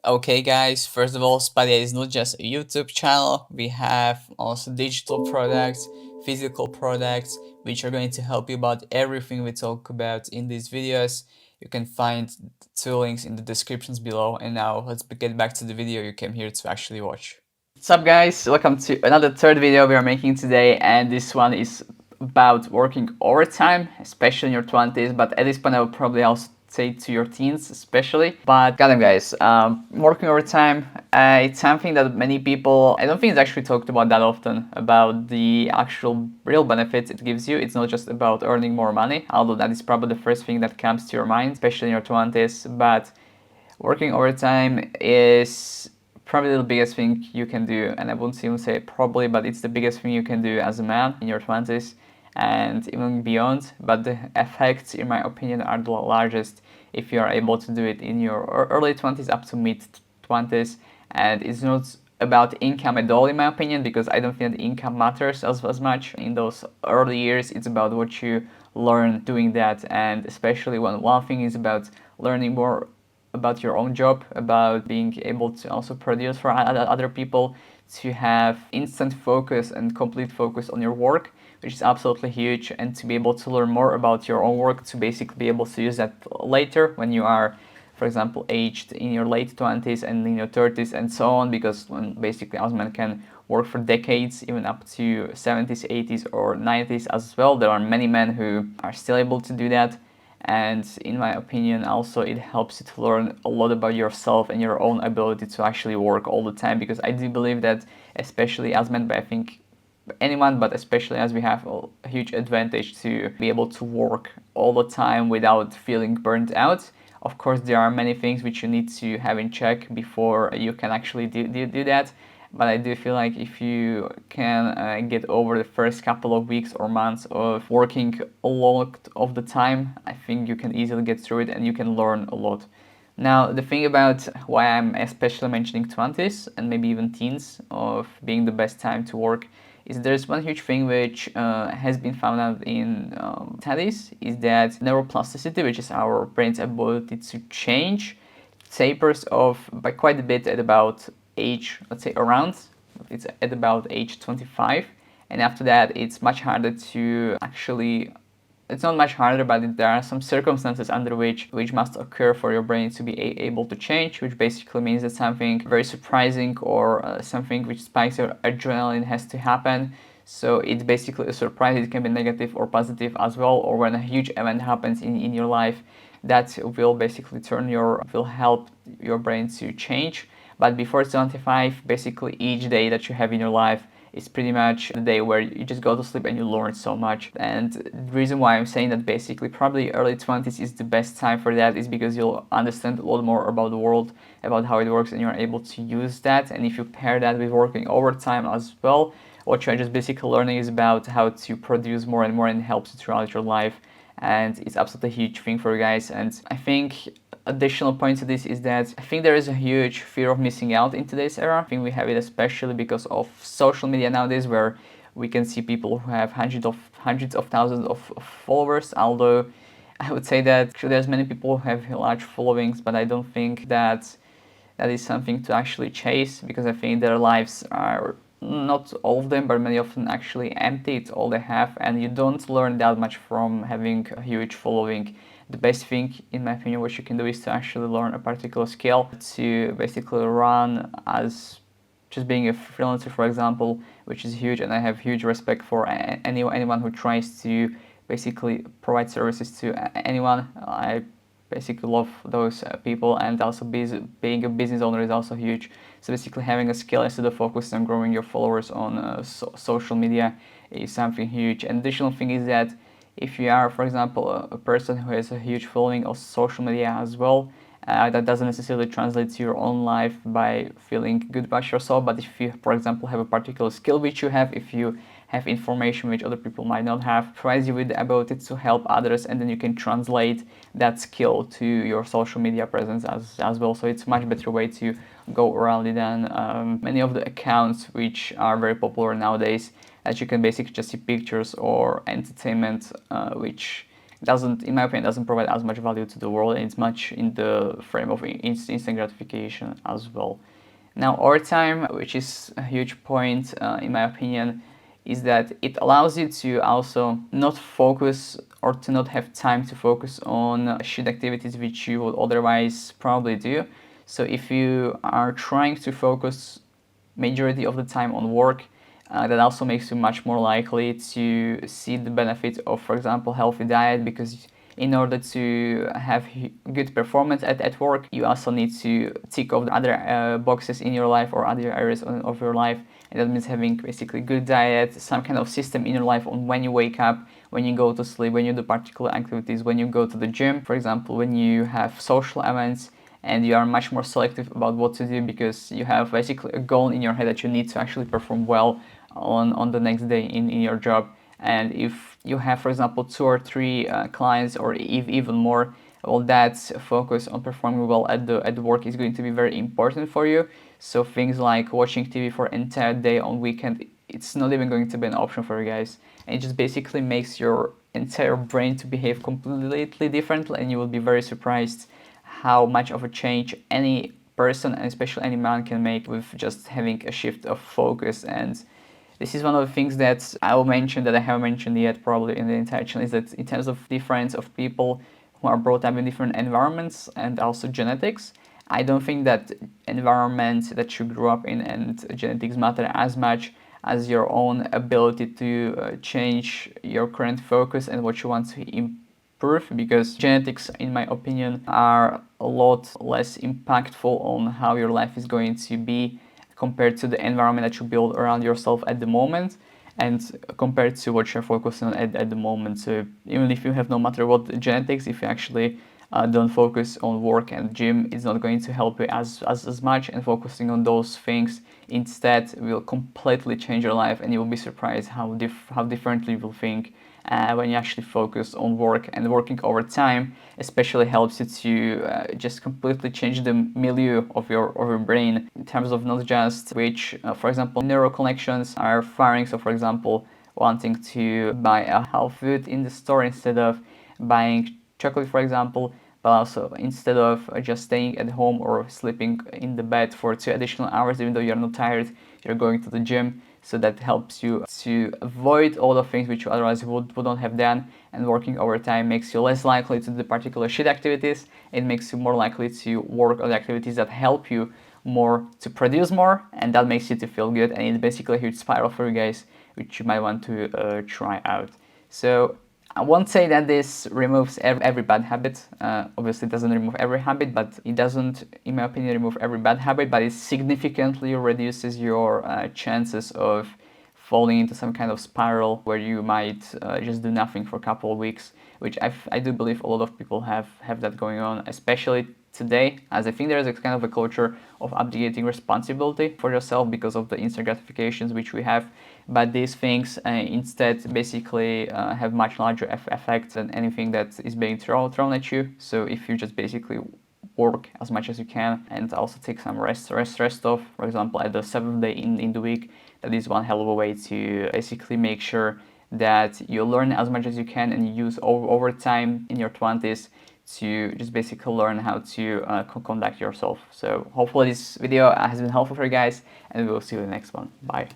Okay, guys, first of all, Spadia is not just a YouTube channel. We have also digital products, physical products, which are going to help you about everything we talk about in these videos. You can find two links in the descriptions below. And now let's get back to the video you came here to actually watch. What's up, guys? Welcome to another third video we are making today, and this one is about working overtime, especially in your 20s, but at this point I will probably also say to your teens especially. But goddamn, guys, working overtime, it's something that many people, I don't think it's actually talked about that often, about the actual real benefits it gives you. It's not just about earning more money, although that is probably the first thing that comes to your mind, especially in your 20s, but working overtime is probably the biggest thing you can do, and I wouldn't even say probably, but it's the biggest thing you can do as a man in your 20s and even beyond. But the effects, in my opinion, are the largest if you are able to do it in your early 20s up to mid 20s. And it's not about income at all, in my opinion, because I don't think that income matters as much in those early years. It's about what you learn doing that, and especially when one thing is about learning more about your own job, about being able to also produce for other people, to have instant focus and complete focus on your work, which is absolutely huge, and to be able to learn more about your own work, to basically be able to use that later when you are, for example, aged in your late 20s and in your 30s and so on, because when basically Osman can work for decades, even up to 70s, 80s or 90s as well. There are many men who are still able to do that. And in my opinion, also it helps you to learn a lot about yourself and your own ability to actually work all the time, because I do believe that, especially as men, but I think anyone, but especially as we have a huge advantage to be able to work all the time without feeling burnt out. Of course, there are many things which you need to have in check before you can actually do that. But I do feel like if you can get over the first couple of weeks or months of working a lot of the time, I think you can easily get through it and you can learn a lot. Now, the thing about why I'm especially mentioning 20s and maybe even teens of being the best time to work is there's one huge thing which has been found out in studies, is that neuroplasticity, which is our brain's ability to change, tapers off by quite a bit at about age, let's say around, it's at about age 25. And after that, it's much harder to actually, it's not much harder, but there are some circumstances under which must occur for your brain to be able to change, which basically means that something very surprising or something which spikes your adrenaline has to happen. So it's basically a surprise. It can be negative or positive as well, or when a huge event happens in your life, that will basically will help your brain to change. But before 25, basically each day that you have in your life is pretty much the day where you just go to sleep and you learn so much. And the reason why I'm saying that basically probably early 20s is the best time for that is because you'll understand a lot more about the world, about how it works, and you're able to use that. And if you pair that with working overtime as well, what you're just basically learning is about how to produce more and more, and helps you throughout your life. And it's absolutely a huge thing for you guys. And I think additional point to this is that I think there is a huge fear of missing out in today's era. I think we have it especially because of social media nowadays, where we can see people who have hundreds of thousands of followers. Although I would say that there's many people who have large followings, but I don't think that that is something to actually chase, because I think their lives are, not all of them, but many of them, actually empty. It's all they have, and you don't learn that much from having a huge following. The best thing, in my opinion, what you can do is to actually learn a particular skill to basically run as just being a freelancer, for example, which is huge. And I have huge respect for anyone who tries to basically provide services to anyone. I basically love those people, and also being a business owner is also huge. So basically having a skill instead of focusing on growing your followers on social media is something huge. And additional thing is that if you are, for example, a person who has a huge following of social media as well, that doesn't necessarily translate to your own life by feeling good about yourself. But if you, for example, have a particular skill which you have, if you have information which other people might not have, provides you with the ability to help others, and then you can translate that skill to your social media presence as well. So it's a much better way to go around it than many of the accounts which are very popular nowadays, that you can basically just see pictures or entertainment which doesn't, in my opinion, doesn't provide as much value to the world, and it's much in the frame of instant gratification as well. Now, overtime, which is a huge point in my opinion, is that it allows you to also not focus or to not have time to focus on shit activities which you would otherwise probably do. So if you are trying to focus majority of the time on work, that also makes you much more likely to see the benefit of, for example, healthy diet, because in order to have good performance at work, you also need to tick off the other boxes in your life or other areas of your life. And that means having basically good diet, some kind of system in your life on when you wake up, when you go to sleep, when you do particular activities, when you go to the gym, for example, when you have social events, and you are much more selective about what to do because you have basically a goal in your head that you need to actually perform well on the next day in your job. And if you have, for example, 2 or 3 clients or even more, well, that focus on performing well at the work is going to be very important for you. So things like watching TV for an entire day on weekend, it's not even going to be an option for you guys. And it just basically makes your entire brain to behave completely differently, and you will be very surprised how much of a change any person, and especially any man, can make with just having a shift of focus. And this is one of the things that I will mention that I haven't mentioned yet probably in the entire channel, is that in terms of difference of people who are brought up in different environments and also genetics, I don't think that environment that you grew up in and genetics matter as much as your own ability to change your current focus and what you want to improve, because genetics, in my opinion, are a lot less impactful on how your life is going to be compared to the environment that you build around yourself at the moment, and compared to what you're focusing on at the moment. So even if you have no matter what genetics, if you actually don't focus on work and gym, it's not going to help you as much, and focusing on those things instead will completely change your life, and you will be surprised how differently you will think when you actually focus on work. And working over time especially helps you to just completely change the milieu of your brain in terms of not just which, for example, neural connections are firing. So for example, wanting to buy a health food in the store instead of buying chocolate, for example, but also instead of just staying at home or sleeping in the bed for 2 additional hours, even though you're not tired, you're going to the gym. So that helps you to avoid all the things which you otherwise wouldn't have done. And working overtime makes you less likely to do particular shit activities. It makes you more likely to work on activities that help you more to produce more, and that makes you to feel good. And it's basically a huge spiral for you guys, which you might want to try out. So I won't say that this removes every bad habit. Obviously, it doesn't remove every habit, but it doesn't, in my opinion, remove every bad habit, but it significantly reduces your chances of falling into some kind of spiral where you might just do nothing for a couple of weeks, which I do believe a lot of people have that going on, especially today, as I think there is a kind of a culture of abdicating responsibility for yourself because of the instant gratifications which we have. But these things instead basically have much larger effects than anything that is being thrown at you. So if you just basically work as much as you can and also take some rest off, for example, at the 7th day in the week, that is one hell of a way to basically make sure that you learn as much as you can and use overtime in your 20s to just basically learn how to conduct yourself. So hopefully this video has been helpful for you guys, and we will see you in the next one. Bye.